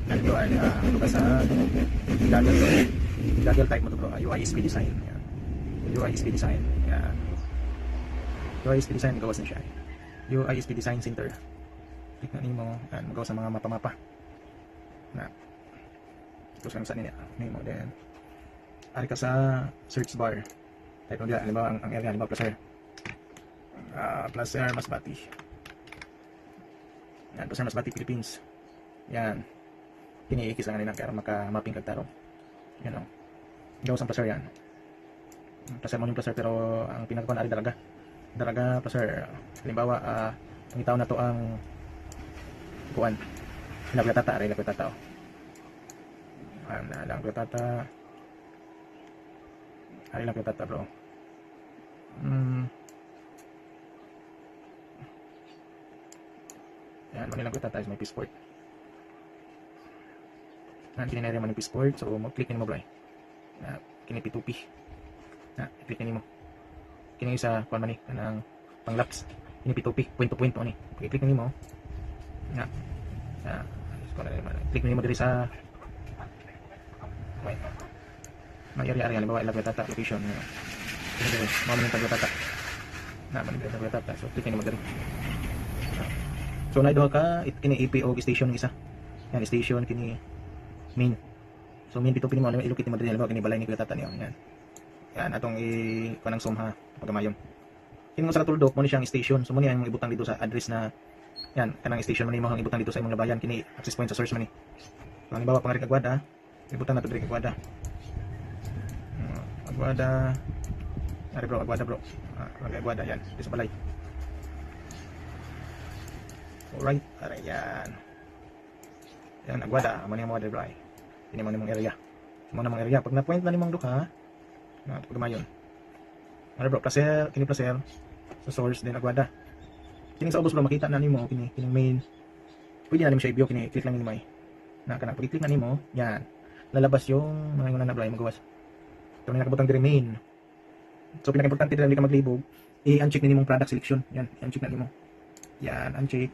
Yan bro, ito ka sa gaggle bro. Gaggle type mo to bro, UISP design. Yan. UISP design. Yan. UISP design, gawas na siya. UISP design center. Click na mo, yan, magawa sa mga mapa-mapa. Na. Tapos kami sa nila. Name mo, then. Ari ka sa search bar. Type mo dyan, halimbawa ang area, halimbawa Placer. Placer Masbate. Yan, Placer Masbate, Philippines. Yan. Kiniikis lang nila kaya maka-mapping kagtarong. Yan o. Gawas ang Placer yan. Placer mo yung Placer pero ang pinagkuhan ari dalaga. Dalaga Placer. Halimbawa, ang itaw na to ang kuan. Laglatata, ari laglatata o. Laglatata. Ari laglatata bro. Yan, manilang laglatata is may P-Sport. Yan, kininari mo ng P-Sport. So, mag-click nyo mo bro. Kini P2P. Click nyo mo. Kini sa kuan man ng pang-laps. Kini P2P. Point to point to ni. Click nyo mo. Yan. Click nyo mo diri sa may area-area. Halimbawa, laglatata location. Mga maning laglatata. Maning laglatata. So, click nyo mo diri. So, naidoha ka, kini APO station isa. Yan, station, kini main. So, main P2P mo, ilukit ni Madrid, halimbawa, kini balay ni Kulatata niyo. Yan. Yan, atong i-panang zoom ha, pagkamayon. Kini mo sa tuldok, mo ni siyang station. So, mo ni ang ibutang dito sa address na, yan, kanang station mo ni mo ang ibutang dito sa imong labayan, kini access point sa source mo ni. So, halimbawa, pangari Kagwada, ibutang na to diri Kagwada. Kagwada, ari bro, Kagwada bro. Kagwada, yan, dito sa balay. Alright, aray yan. Yan, Agwada, amo niya mo dito ay. Ini mo nimong area. Mo namang area. Pag na-point na nimong duha, pagmayon. Ano bro, Placer, kini Placer. Sa source din Agwada. Kini sa ubos bro, makita na nimo kini main. Pwede na nimo siya i-view, kini click lang nimo ay. Kana pag-click na nimo, yan. Lalabas yung mga na bro ay magawas. Ito na nakabutang diri main. So pinaka-importante dili ka maglibog, i-uncheck ni nimong product selection. Yan, i-uncheck na nimo. Yan, uncheck.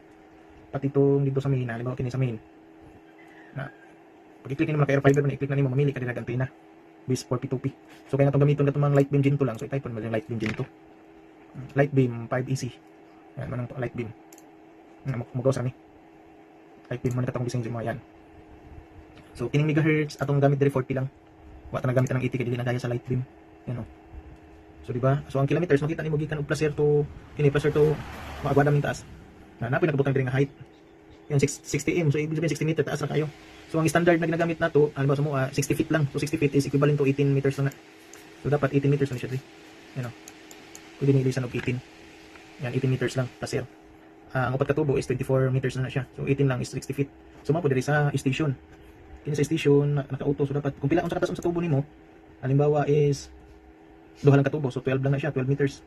Pati itong dito sa main, halimbawa kini sa main. Pag-i-click nyo naman ka air fiber, i-click na nyo, mamili ka din na antena base for P2P. So kaya nga itong gamiton ka itong mga light beam Gen 2 lang. So i-type mo yung light beam Gen 2. Light beam 5EC. Yan, manang to, light beam. Magawa sa kami. Light beam, manang katong gising mo, yan. So kining megahertz, atong gamit diri 40 lang. Wata na gamit ng 80 kaya dili na kaya sa light beam. Yan o. So diba? So ang kilometers, makita nimo gikan og Placer to, kini Placer to, maagwada min taas. Napay nakabutang diri nga height. Yan 60 m, so ibig sabihin 60 meter taas na kayo. So ang standard na ginagamit nato, halimbawa sa mga 60 feet lang. So 60 feet is equivalent to 18 meters lang na. So dapat 18 meters lang siya. Yan o. Pwede nilisan og 18. Yan 18 meters lang Placer. Ang upat katubo is 24 meters na siya. So 18 lang is 60 feet. So mapo diri sa station. Kini sa station naka-auto, so dapat kung pila unsa katas sa tubo nimo, halimbawa is duha lang katubo, so 12 lang na siya, 12 meters.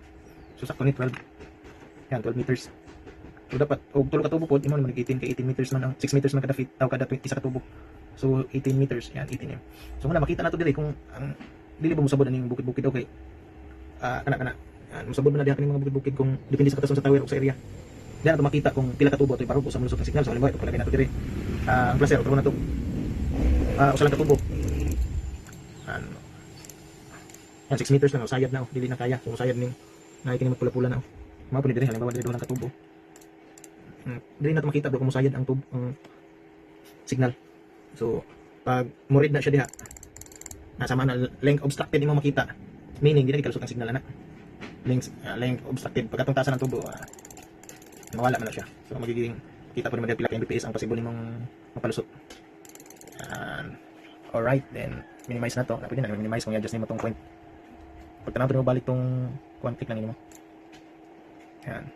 So sakto ni 12. Yan 12 meters. So dapat og tulo ka tubo pod imo naman 18 kay 18 meters man ang 6 meters man kada feet aw kada 20 sa katubo. So 18 meters yan 18 m. So muna makita nato diri kung ang dili ba mosabod aning bukid-bukid okay. Kana mosabod man na diha kini mga bukid-bukid kung depende sa katason sa tower o sa area. Diyan nato makita kung pila ka tubo toy parubo sa mulusot ng signal. So halimbawa ito palagay nato diri. Ang Placer utro na to. Usa lang ka tubo. Yan 6 meters lang sayad na dili na kaya. So sayad ning na kini magpula-pula na. Mao pud diri halimbawa diri duha lang ka tubo. Dili na ito makita bro kung musayad ang signal. So pag murid na siya diha, nasama na length obstructed imo makita, meaning dili kalusot ang signal ana. Length obstructed pagkatong taasa ng tubo, mawala man na siya. So magiging kita po naman pila ka Mbps ang possible nimong mapalusot. Alright, then minimize na to. Pwede na minimize kung i-adjust nimo tong point. Pag tanaw mo balik tong click lang nimo. Yan.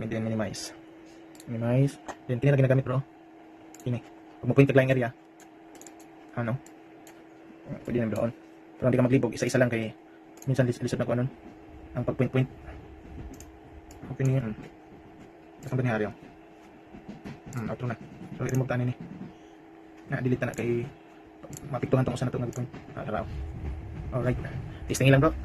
Medyo minimize. Then kini na ginagamit bro. Kini. Pag mo point ka lang area. Ano? Pwede na doon. Pero hindi ka maglibog, isa-isa lang kay minsan lisod na ko anon. Ang pag point. Okay niya. Ang ba ni Haryo? Auto na. So i-remove ta ni. Na-delete na kay mapiktuhan tong usa na tong nag-point. Alright. Testing lang bro.